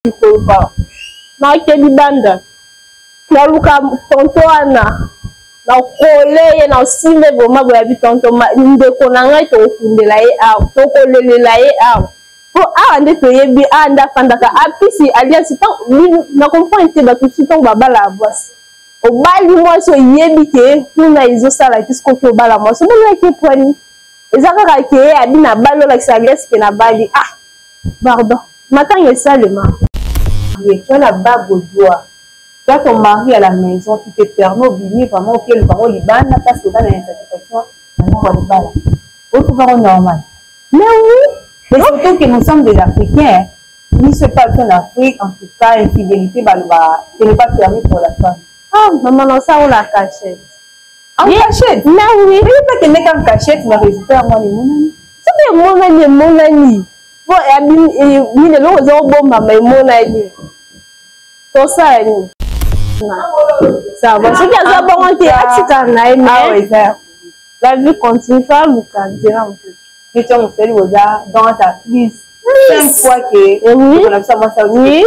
likolo ba na ke libanda na luka tonto ana na koleye na simbe boma boya bitonto ndeko na ngai to kundela ye a to kolelela ye a po a nde to yebi a nda fandaka apisi alliance na comprendre te ba tout temps babala abwasi obali mwasi oyebi ke kuna ezosala kisko ke obala mwasi obali ke pwani eza kaka ke abi na bali olakisa alliance ke na bali ah pardon matanga esalema tu as la bague au doigt. Toi, ton mari à la maison, tu te permets d'oublier vraiment que le parent liban parce que dans l'insatisfaction, on va le bala. Autre parent normal. Mais oui, mais surtout que nous sommes des Africains, ni ce pas en Afrique, en tout cas, infidélité, ce n'est pas permis pour la femme. Ah, maman, non, ça, on la cachette. En cachette? Mais oui. Mais pas que n'est qu'en cachette, mais résultat, moi, les monani. C'est bien, monani, monani. Bon, et oui, les gens ont bon, maman, monani. Tout ça, ça va. Ce qui a bon, qui est mais la vie continue, ça vous candidat un peu. Et tu as fait le regard dans ta prise. 5 fois que on a ça, ça oui.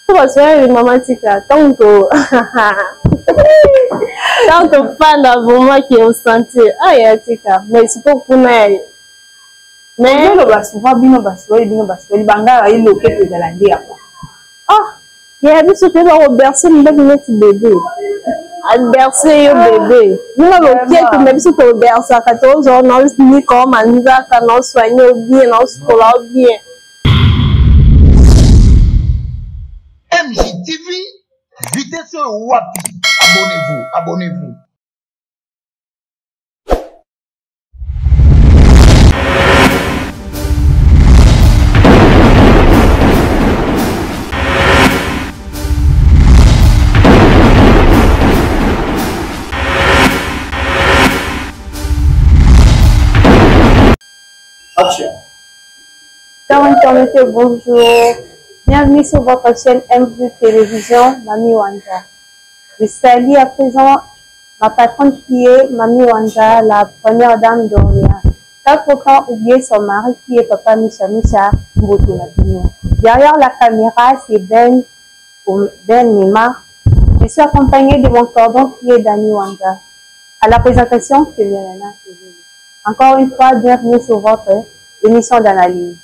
Tu vas faire une maman tika. Tant que fan d'avant qui est au sentier. Ah, il y a tika. Mais c'est pas pour moi. Mais le bas souvent bien bas le banga il le que de la dire. Ah. Il y a des choses qui vont bercer le petit bébé. Bercer le bébé. Nous avons dit que même si tu berces à 14 ans, nous avons comme on va soigner bien, nous scolaire bien. MJTV, vitesse wapi. Abonnez-vous, abonnez-vous. Chers internautes, bonjour. Bienvenue sur votre chaîne MV Télévision, Mami Wanda. Je salue à présent ma patronne qui est Mami Wanda, la première dame d'Orléans. Pas pourtant oublier son mari qui est Papa Misha Mboto Labino. Derrière la caméra, c'est Ben Neymar. Je suis accompagnée de mon cordon qui est Dani Wanda. À la présentation, c'est Mélana. Encore une fois, bienvenue sur votre émission d'analyse.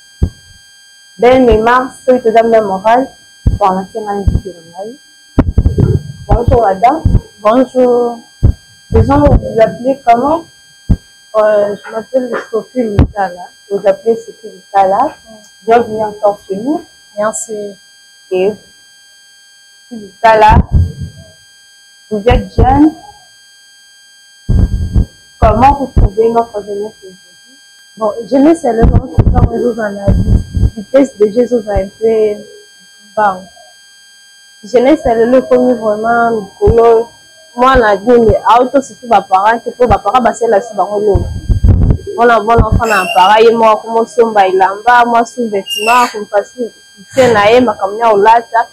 Ben Neymar, c'est tout d'abord moral pour l'ancien invité de Marie. Bonjour madame. Bonjour. Disons, vous appelez comment? Je m'appelle Sophie Mitala. Vous appelez Sophie Mitala. Bienvenue encore chez nous. Merci. Et Sophie Mitala, vous êtes jeune. Comment vous trouvez notre jeunesse aujourd'hui? Bon, jeunesse, c'est le moment où on résout dans la vitesse de Jésus a un peu bas. Jeunesse, c'est le premier vraiment color. Moi, on a dit, mais auto, c'est tout, parents, c'est pour parents, c'est la suivante. On a bon enfant, en pareil, moi, comme on s'en va, il en bas, moi, sous vêtements, comme parce que c'est naïe, ma caméra au lata.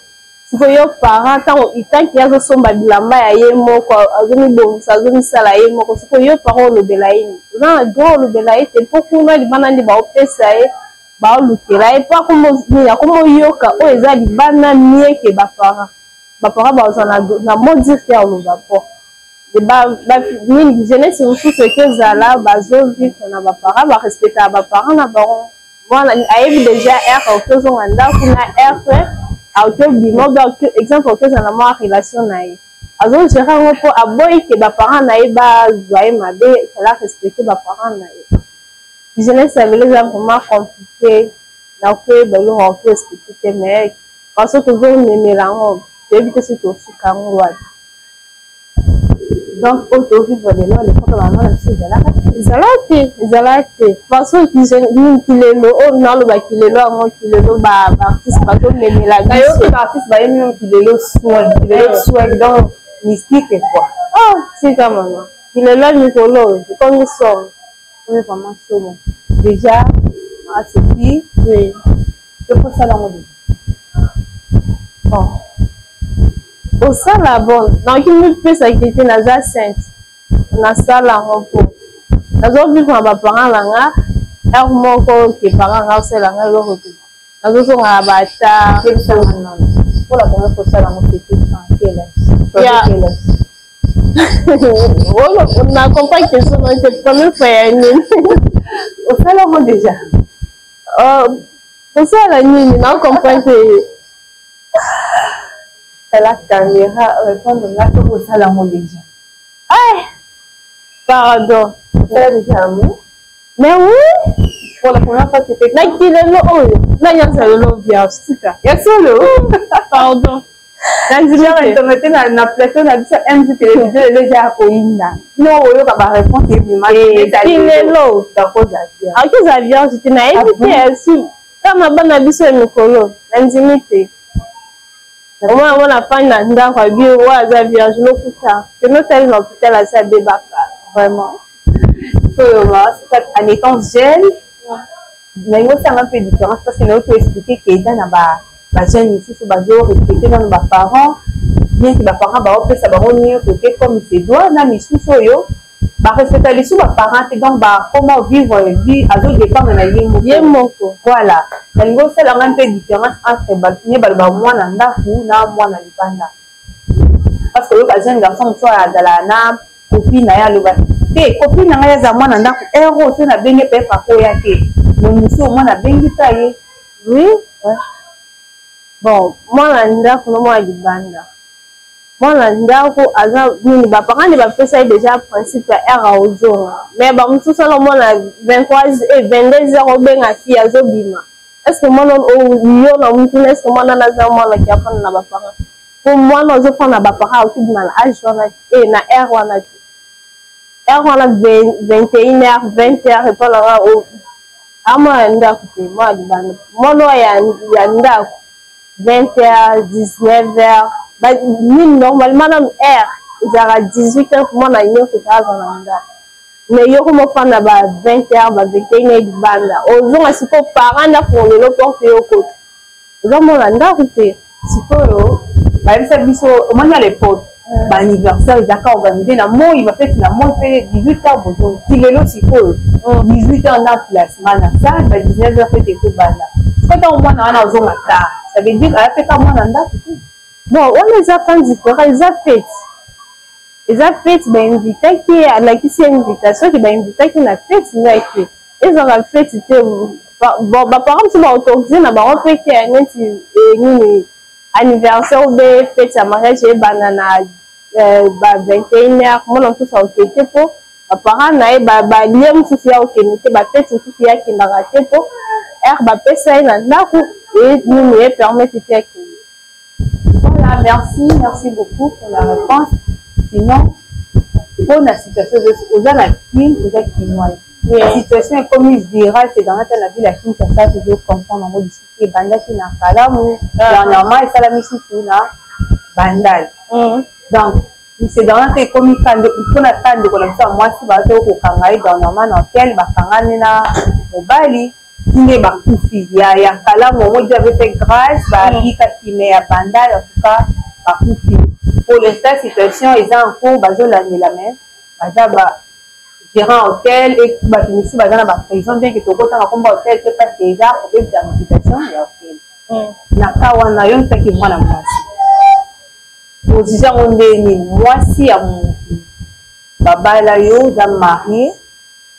Si vous avez parents, tant qu'il y a son babilamba, il y a mon corps, bon, ça donne ça là, il y a mon corps, si vous avez parents, le belaïn. Dans le dos, le belaïn, c'est pour que nous, les bananes, les baopes, ça y est, baolukela, et pas comme yoka, oh, ils ont des bananes mieux que les parents. Les parents, na maudit faire le vapeur. Les jeunesse, c'est aussi ce que Zala, Bazo, vivre na parents, va respecter les parents, na baron. Voilà, il y a déjà air, auto, on a air, auto, bimob, exemple, auto, on a moins relation naïe. Alors, je rends pour aboyer que les parents naïe, bah, joyeux, ma bé, il faut respecter les parents naïe. Les jeunesse, c'est vraiment compliqué. Donc, il faut expliquer, mais parce que toujours, on est là, je vais éviter ce que je suis. Donc, aujourd'hui, vous voyez, les photos de maman, ils parce que qui est là, oh non, le qui est là, moi qui est là, artiste, parce que les artistes, qui est là, soin, donc mystique et quoi. Oh, c'est quand même. Il est là, Nicolas, comme nous sommes. On est vraiment chaud. Déjà, à ce qui, oui, je pense ça dans le bon. Au sein la bonne, donc il me fait ça qui était dans la sainte, dans ça la repos. Dans un vivre ma parents là, mon corps qui parents là c'est là le retour. nazoso nga bata pour la première fois ça dans mon petit on a compris que c'est la première fois au fait là déjà pour ça la nuit on comprend que la caméra répondre là que pour ça là déjà pardon ça déjà mais oui pour la première fois c'était là qui est là là il y a ça le vierge c'est ça il y a solo pardon internet na plateau na biso MZ télévision déjà koinda non oyo ka ba réponse kilelo za vierge te na évité si kama bana biso mikolo na ndimite omona mona fani na ndako abi wa za vierge lokuta que notel na hôpital à sa bebaka vraiment en étant jeune mais moi c'est un peu différent parce que nous peut expliquer que dans ba jeune ici c'est bazo respecter dans nos parents bien que ba parents ba opé ça ba ronier côté comme c'est doit na misuso yo ba respecter les sous ba parents donc ba comment vivre vie à d'autres dépendre na yemoko voilà na ngo c'est un peu différence entre ba ni ba moi na ndaku na moi na libanda parce que le jeune garçon soit dans la na copine na ya le ba te copine na ya za moi na ndaku héros c'est na benye pe pa ko ya ke le monsieur moi na bengi taye oui ouais. Bon, moi ndako no moi libanda. Moi ndako aza nini ba parents ne ba fait déjà principe era ozonga. Mais ba mutu sala moi na 23 et 22 heures benga fi azobima. Est-ce que moi non yo na mutu est-ce que moi na za moi na kia fana na ba parents. Pour moi no zo fana ba parents aussi na âge wana et na era wana. Era wana 21h 20h et pas là au ama ndako te moi libanda. Moi no ya ndako 20h, 19h, bah, normalement, il y a 18h pour moi, on a une autre phase en Anda. Mais il y a comme on a 20h, 21h de bande. Aux gens, c'est pour parents, pour le porter au côté. Aux gens, on a un c'est pour même ça, au moins, il y a les potes. L'anniversaire, il y a organisé, il va faire 18h, il est là, c'est pour 18h, on a place. Ça, 19h, c'est des coups bande. Quand on a un jour, ça veut dire qu'elle fait comme moi dans bon, on les a fait différents, ils ont fait. Ils ont fait, ben, invité qui a la qui c'est invitation, qui ben, invité qui n'a fait, il a fait. Ils ont fait, c'était, bon, par exemple, si on autorisé, on a fait qu'il y a un anniversaire ou bien fête à mariage, et banana, 21h, moi, on tout ça, ok, pour. Apparemment, na ba liem sufia okenite ba fête sufia qui n'a raté pour ba pesa na ndako et nous permettre de faire. Voilà, merci beaucoup pour la réponse. Sinon, pour la situation de aux Anakines, la situation est comme il dira, c'est dans la ville à Kinshasa, je dois comprendre en mode discuter banda qui n'a pas là, dernièrement et ça la mission sur la bandal. Donc c'est dans la comme il faut attendre que ça moi si bateau au Kangaï dernièrement dans quel bakangani na mobali qui ba kufi ya kala mo j'avais fait grâce ba bika qui met à bandal en tout cas ba kufi pour l'instant situation ils ont en cours bazo la même baza ba gérant hôtel et ba ici baza na ba prison bien que to kota na komba hôtel c'est pas déjà pour faire une invitation ya hôtel na kawana yon taki mwana mwasi position on est mwasi ya babala yo za marié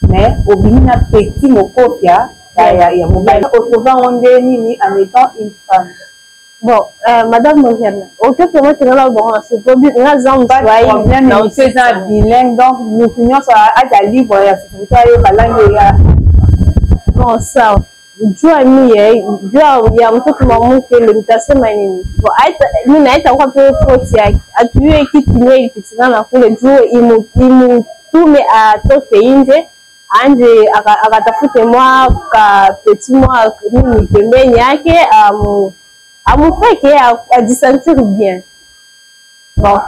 mais au bimina petit mokopia ya mobile autrement on est ni en étant une femme. Bon, madame Moriane, autant que moi, là, bon, c'est pas bien, là, j'en vois, nous sommes bilingues, donc nous finissons à la libre, bon, ça, Dieu a mis, Dieu a mtoto mamuke limitation manini. Bon, nous n'avons pas peu faute, à tuer qui tenait le petit dans la foule, Dieu, il nous tourne à tout pays, anje akatafuta moi ka petit moi nini pembeni yake amufeke ajisentir bien. Bon,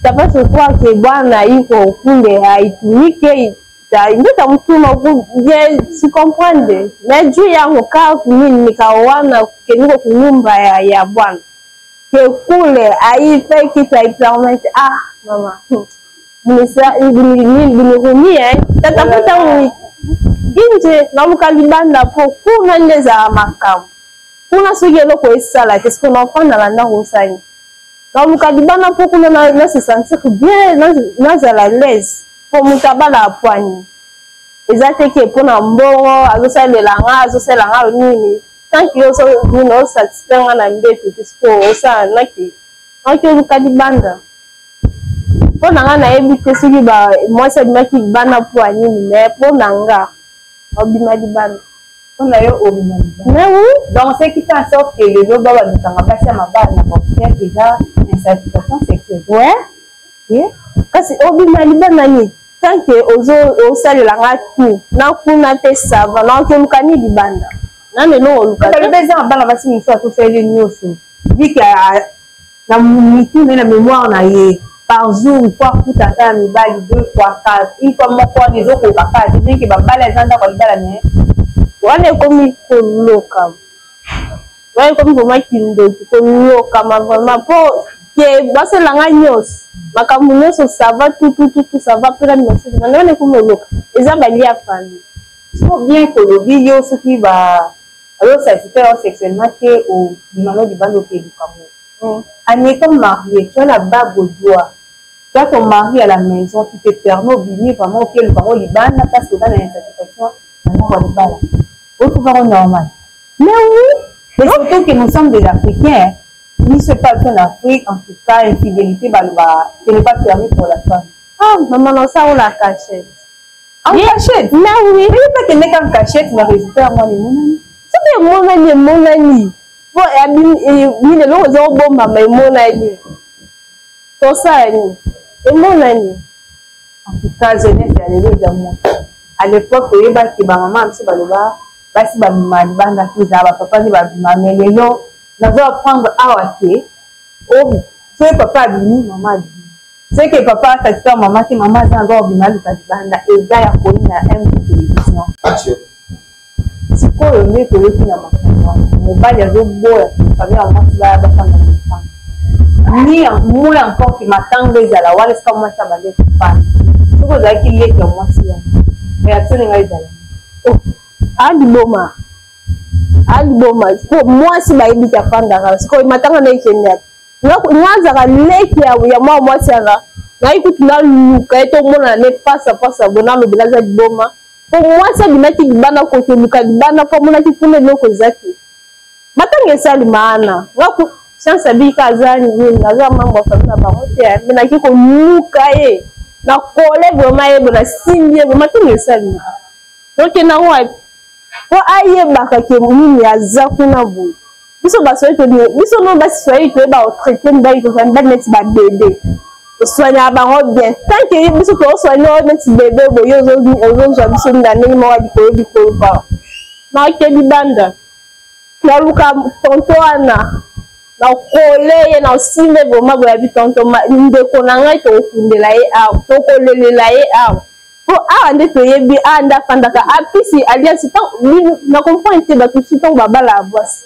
tapa kwa ke bwana iko kule haitumike ndio tamtuma bien si comprendre mais juu yangu kaa nini nikaoana keniko kunyumba ya bwana ke kule haife kitu haipermete mama Nisa ini tatafuta inje na luka libanda po kuna ndeza makamu kuna soki eloko esala te soki naofanda na ndako osali na luka libanda po kuna na se sentir bien nazala l'aise po moto abala apwani eza te ke mpona mbongo azosalela nga azosala nga nini tanki nini osatisfaire nga na mbeto te soki osala naki oluka libanda mpona nga nayebi te soki mwasi abimaki libanda mpo anini me mpona nga obima libanda mpona yo obima libanda donc ce qui fait en sorte que lelo babamikanga basi ya mabala na bopien eza insatisfaction sexuelle ouais kasi obima libanda nini tanke osalela nga tu na kuna te sava na okelukani libanda nani eloko oluka te eza na bana basi mosusu atosali nyonso vike na mitune na mémoire na ye par jour il faut akuta ata ya mibali 2 fois 4 une fois moko wana ezokoka kaka te ndenge babala eza ndako libala me wana ekomi koloka wana ekomi vraimen kindoki kolokama vraimen mpo ke baselanga nyonso makambo nyonso sava tutututu sava mpena minosiki na wana ekomi oloka eza balia ya famille so bien kolobi yo soki bazosatisfaire sexuellement te obimano libanda okeluka en étant marié, tu as la bague au doigt. Tu as ton mari à la maison, tu te permets d'oublier vraiment que le parent liban parce que dans l'insatisfaction, maintenant on est pas là. Autre parent normal. Mais oui, mais surtout que nous sommes des Africains, il ne se passe en Afrique, en tout cas, infidélité, ce n'est pas permis pour la femme. Ah, maman, non, ça on la cachette. En cachette? Mais oui. Mais pas que n'est qu'en cachette, mais résultat, moi, les monani. C'est des monani. Bon, il est là, ils ont bon, mais monani. Tout ça, et monani. En tout cas, jeunesse, elle est d'amour. À l'époque, il y avait des mamans qui basi babima libanda kiza papa ni babima mais lelo nazo apprendre awake o c'est papa abimi maman abimi c'est que papa satisfait maman que maman za ngo babima libanda eza ya koina télévision action sikoyo nde toyoki na makambo mobali azoboya famille ya mwasi bafanda na mifano ni mula encore que matango ezala wana sika mwasi abande kofanda soko ozalaki leki ya mwasi wana réaction nenga ezala aliboma moi si bayebi ta fandaka sikoyo matanga na ekende ngazaka leki ya mwa mwasi aka ngai kutu naluka ete omona ne pasapasa bona alobela aza liboma po mwasi abimaki libanda kokoluka libanda po amonaki kuna eloko eza te matanga esalima ana ngaku chance abika aza nini aza mambo ya famille na bango te menaki koluka ye na kole vraimen ye bona simbi ye matanga esalima donc nango po ayebaka ke nini aza kuna boye biso basoyi biso no basisoyi toyeba otraite mibali tozala mibali neti babebe osoignaka bango bien tant ke biso toosoigne oyo neti bebe boye ozozwa biso nda ndenge moko likolo pa naoke libanda naluka tonto wana nakole ye na osimbe vraimen boye abi tonto ndeko na ngai tokokundela ye awa tokolelela ye awa po awa nde toyebi awa nde afandaka apesi alliance na comprendre te bato su ntango babala ya bwasi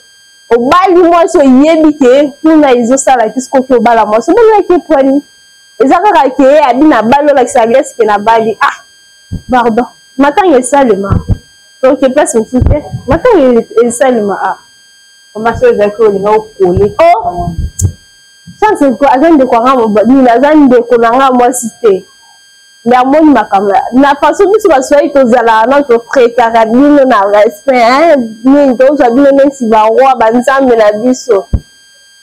obali mwasi oyebi ke kuna ezosala te soki obala mwasi omonaki epwani eza kaka ke abi na bali olakisa alliance ke na bali pardon matanga esalema donc place mosusu te matanga esalema formation ezalaki olinga okole chance aza ndeko anga nini aza ndeko na nga mwasi te mais amoni makambo na façon biso basoyi tozalaka na toprekaka bino na respect nini tozwa bino neti baroi banzambe na biso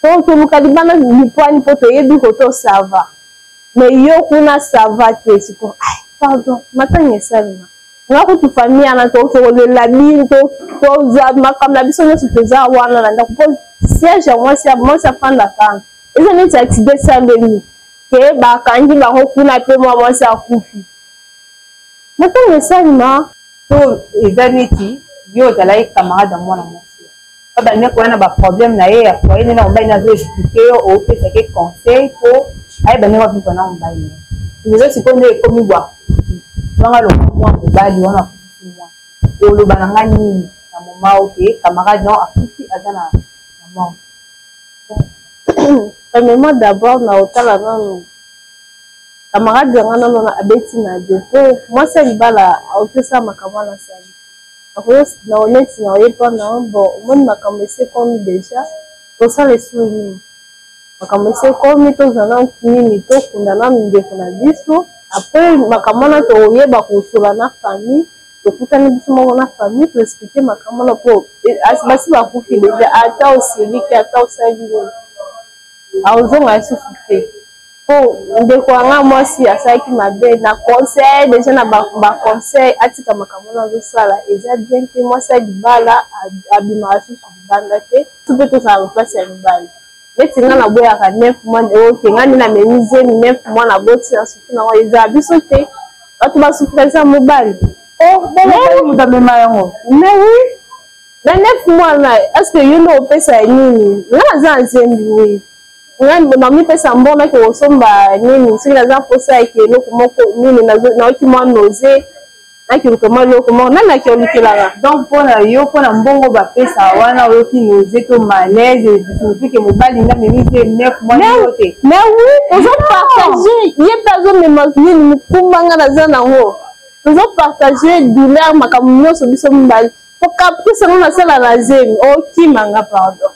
toluka libanda lipwani mpo toyebi koto sava mais yo kuna sava te siko pardon matanga esalema nga kutu famille ana tokolela bino tozwa makambo na biso nyonso toza wana na ndako mpo siège ya mwasi afandaka eza neti accident esalemi ke bakangi bango kuna mpe mwa mwasi akufi matanga esalima to eza neti yo ozalaki camarade ya mwana mwasi babandeko wana baproblème na ye ya foye nde na mobali nazo explike yo opesaki conseil po ayeba ndenge wavivre na mobali lelo sikoyo nde ekomi bwakufi zanga loka mwa mobali wana akufi mwa oloba na nga nini na moma oke camarade nao akufi aza na mort premièrement d'abord na otala nano camarade yanga non abeti na depo moi ça libala opesa makamwa na sali après na honnête na yepa na bon mon makamwa c'est comme déjà pour ça les soumis makamwa c'est comme to zana nini to kundana ndeko na biso après makamwa na to yeba kusula na famille to kutani biso mo na famille pour expliquer makamwa na po basi ba kufi déjà ata aussi liki ata osali auzonga souffrir po ndeko anga mwasi asaki mabe na conseil déjà na ba conseil atika makamwa na zo sala eza bien que mwasi libala abima susu banda te tout peut ça place ya libala beti nga na boya ka 9 mois ok nga ni na menize 9 mois na boti na sufi na eza biso te batu ba souffrir ça mobile oh bele mutamema yango mais oui na 9 mois na est-ce que you know pesa nini nga za nzembi oui nga mi pesa mbona ke osomba nini sina za posa ke loko moko nini na oti mwa noze na ki loko loko mo na ki olikela donc pona yo pona mbongo ba pesa wana yo ki noze to malaise signifie que mobali na memise 9 mois yote mais oui ozo partager ye pazo me nini mukumbanga na za nango ozo partager douleur makamyo so biso mbali pour capter ça na sala na zemi ok manga pardon.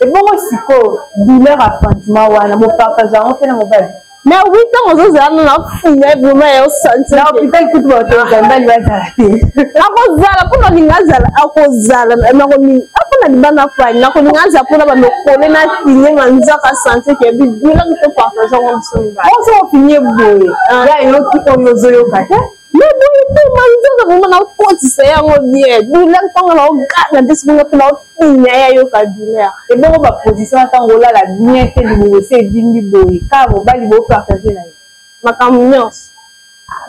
Et bon, siko douleur affrontement wana mo partage en fait na mobile. Mais oui, tant aux autres on a fumé vraiment et on sentit. Na hôpital tout ba to gamba liwa zalati. Akozala pour na ngazala akozala na ko ni apona libana fa na ko ngaza pour na ba mekole na tinye manza ka santé ke bi douleur to partage en songa. On se finir boye. Ya yo ki on zoyo kata. Mais bon, tout manza vraiment na ko ti se yango bien. Douleur tant na o gana desibunga to na ya yo ka douleur. Et bon ba position tango la la bien que ni se dindi boye. Ka mobali bo partager na yo. Makamnyos.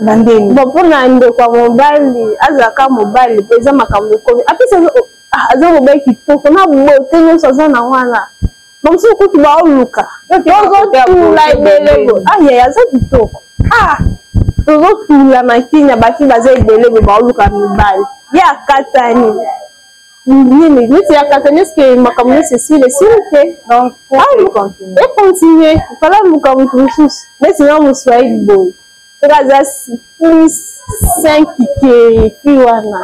Nandeni. Bon pour na ndo kwa mobali azaka mobali pesa makambo ko. Apesa azo mobali kitoko na bote nyoso za na wana. Mamsu ko tuba oluka. Ozo la belego. Ah ya za kitoko. Ah. Ozo tula makinya baki baza belego ba oluka mobali. Ya katani. Nini niti ya katani que makambo c'est si le silke. Donc continuer. Et continuer. Fala mukambo kusus. Mais sinon mo swahili boy. C'est plus 5 qui wana.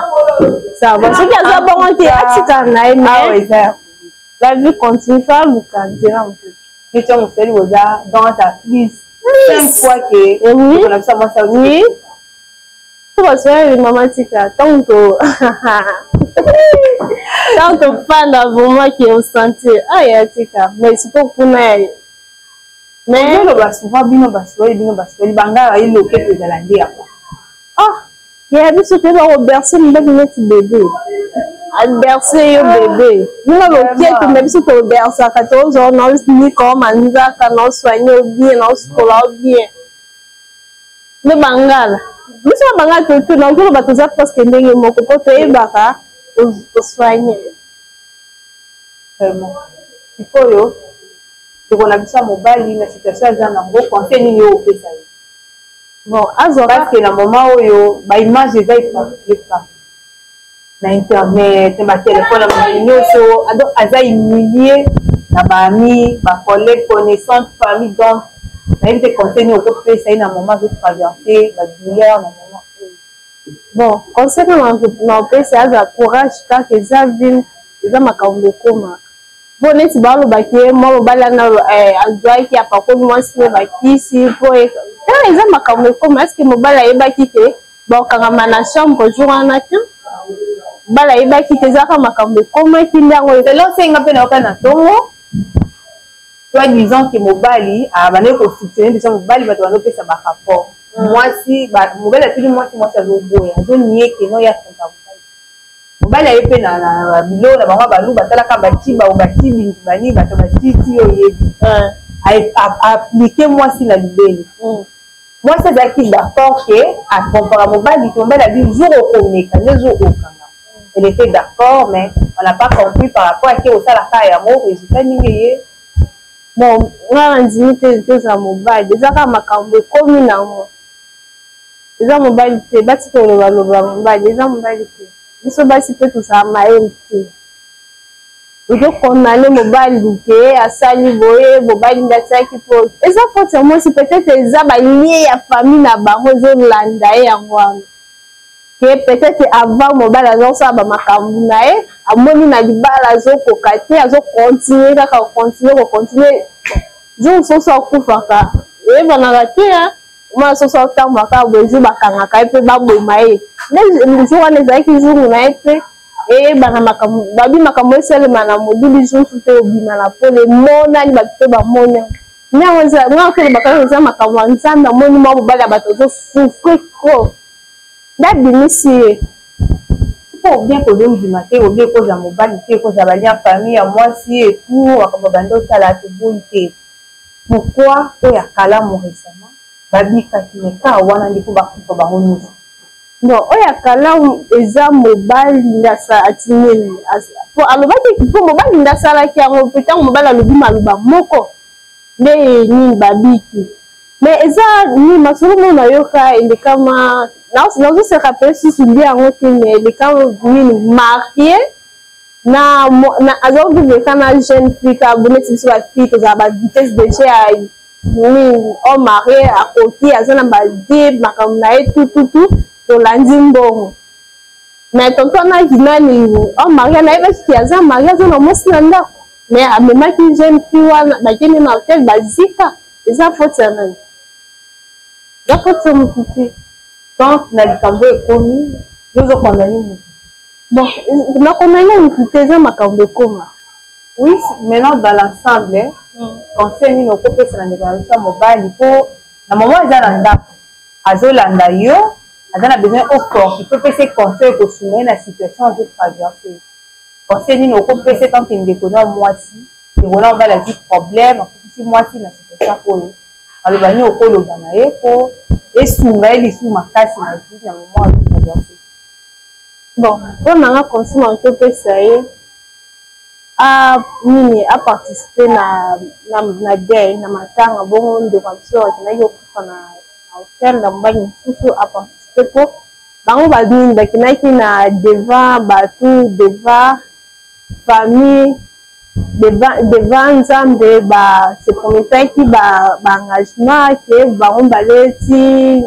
Ça va. Ce qui a bon qui atika na mais la vie continue faire le candidat un peu. Et tu as fait le dans ta plus 5 fois que oui. On a ça moi ça oui. Tu vas faire une maman tika tant que fan vraiment qui est au sentier. Ah ya tika mais c'est pas pour mais le bas souvent bino bangara il loke te zalandi apa. Ah, il y a biso te ba bercer mba bineti bébé. A bercer yo bébé. Nina loke te mba biso te bercer ka to zo no ni ko manza ka no soigner bien no scola bien. Me bangala. Biso bangala te no ko ba to za parce que ndenge moko po te baka to soigner. Vraiment. Il faut yo on a vu ça mobile na situation za na ngo conseil nini yo pesa yo. Bon, azo parce que na moment oyo ba image eza ifa na internet ma téléphone na nyonso ado aza humilié na ba amis ba collègues connaissances famille donc na invité conseil ni ko pesa na moment de traverser ba douleur na moment. Bon, conseil na pesa aza courage ka que za vin eza makambo koma. Bon, neti ba lo bakie mo bala na azwa ki apako mo si ba kisi po e quand eza makambo koma est-ce que mo bala e ba kike ba kanga na chambre jour na ti bala e ba kike za ka makambo koma ki ndango c'est là c'est nga pe na kana tongo toi disant que mobali a bane ko soutien déjà mobali ba to pesa ba rapport moi si ba mobali a plus moi ça zo boya zo nié que non ya tonga mobali aye pe na bilo na bango balu batalaka batiba obatibi bani bato batiti oyebi appliquer moi si na libeli moi c'est zaki d'accord que à comparer mobali mobali a dit jour au communiquer les jours au kanga elle était d'accord mais on n'a pas compris par rapport à qui au sala ka ya mo résultat ningi bon nga ndimite za mobali déjà ka makambo komi na mo déjà mobali te batiko lo mobali déjà mobali te biso basi pe tout ça maende te condamner mobali ke asali boye mobali ndatiaki po eza faute ya mwasi peut-être eza balie ya famille na bango ezolanda ye yango wana ke peut-être avant mobali azosala bamakambo na ye amoni na libala azokoka te azocontinue kaka kocontinue jour soso akufaka eyebanaka te mwana soso otambwaka boye bakangaka ye mpe baboma ye jour wana ezalaki jour na ye mpe eyebana makambo babi makambo esalema na moduli jour te obima na pole monani bato mpe bamoni nga kele bakanga eza makambo ya nzambe amoni mwa mobali ya bato ozosufre trop ndabimisi ye po bien kolondima te obie koza mobali te koza balia famille ya mwasi etout makambo bandi osala toboyi te pourquoi oyo akalamu récemment babikaki meka wana ndi mpo bakufa bango nyonso bon oyo akalamu eza mobali ndasa atineli po alobaki po mobali ndasalaki yango mpe ntango mobali alobi maloba moko nde nini babiki mais eza ni masolo mo nayoka elekama nazoseka mpe susu lia yango te mais elekama nini marie azoviveka na jeune fille ka boneti biso bafille tozala bavitesse déjà ya nini o marie akoki aza na badie makambo na ye tututu tolandi mbongo mais tonto anaki nani o marie nayebaki aza marie aza na mwasi na ndako mais amemaki jeune fille wana bakende na hotel bazika eza faute ya nani eza faute ya motu te donc na likambo ekomi yozokondani motu bon nakondani motu te eza makambo ekoma oui maintenant dans l'ensemble conseil nini okopesa na ndeko na biso ya mobali mpo na mama eza na ndako azolanda yo aza na besoin oporti mpo pesa conseil ekosuma ye na situation azotraverse conseil nini okopesa tanke ndeko na mwasi ndeko na mobali azwi problème akokisi mwasi na situation oyo aloba nini okoloba na ye mpo esunga ye lisusu makasi na vie na mama azotraverse bon mpo nanga conseil na okopesa ye nini aparticipe na deuil na matanga bongo ndeko biso akendaki okufa na hotel na mobali mosusu aparticipe mpo bango banini bakendaki na devant bato devant famille devant nzambe se prometaki baengagement ke bango baleti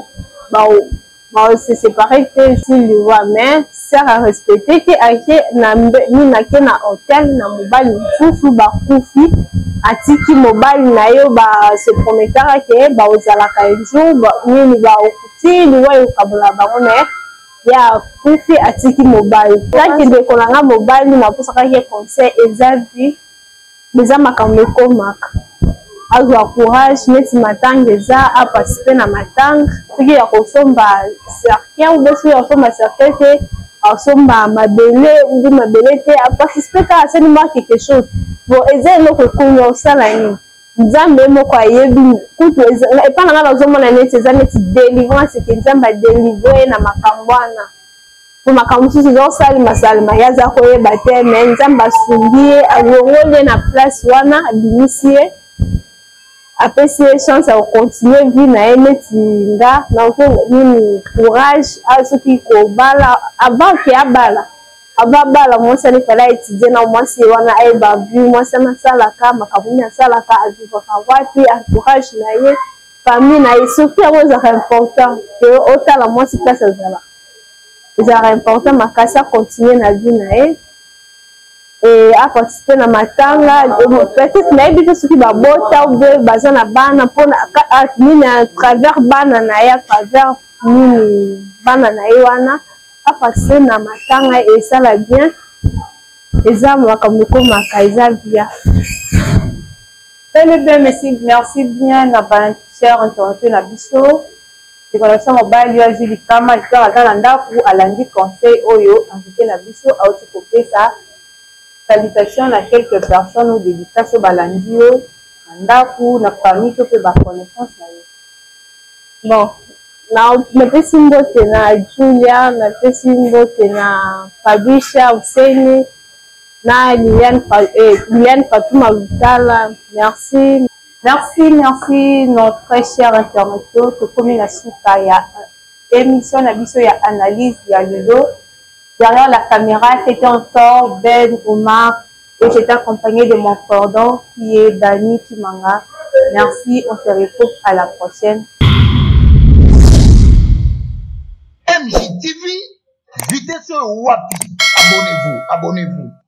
se séparer te si liwa mais sert à respecter ke ake nini ake na hotel na mobali mosusu bakufi atiki mobali na yo se prometaka ke baozalaka ejour nini baokuti liwa ekokabola bango na ye ya kufi atiki mobali taki ndeko nanga mobali naposakaki conseil eza vi eza makambo ekomaka azwa courage neti matanga eza aparticipe na matanga soki ya kosomba cercueil ube soki ya kosomba cercueil te asomba mabele ubi mabele te aparticipe kaka asali mwa quelque chose bon eza eloko ekumi osala nini nzambe moko ayebi kutu epa na nga nazomona neti eza neti délivrance ke nzambe adelivre na makambo wana po makambo mosusu ezosalimasalima ye aza koyeba te mais nzambe asungi ye alongoli ye na place wana abimisi ye apesi ye chance ya kocontinue vie na ye neti nga nanko nini courage soki kobala avant ke abala mwasi alifala étudie na mwasi wana ayeba vie mwasi anasalaka makambo nini asalaka avivaka wapi entourage na ye famille na ye surtout yango ezalaka important ke otala mwasi place azalaka ezalaka important makasi acontinue na vie na ye aparticipe na matanga peut-être nayebi te soki babota ube baza na bana mpona nini à travers bana na ye à travers nini bana na ye wana aparticipe na matanga esala bien eza makambo ekomaka eza bien merci bien na bacher interrompe na biso ekonakisa mobali yo azwi likama likama aza na ndako alandi conseil oyo invité na biso auti kopesa salutation na quelques personnes ou dédicace oyo balandi yo na ndako na famille to mpe baconnaissance na yo bon napesi mbote na Julia napesi mbote na Fabisha Useni na Liliane Fatuma Lutala merci notre très cher internaute tokomi na suka ya émission na biso ya analyse ya lelo derrière la caméra c'était encore Ben Omar Et j'étais accompagnée de mon cordon qui est Dani Kimanga. Merci, on se retrouve à la prochaine. MJTV, vitesse wapi. Abonnez-vous, abonnez-vous.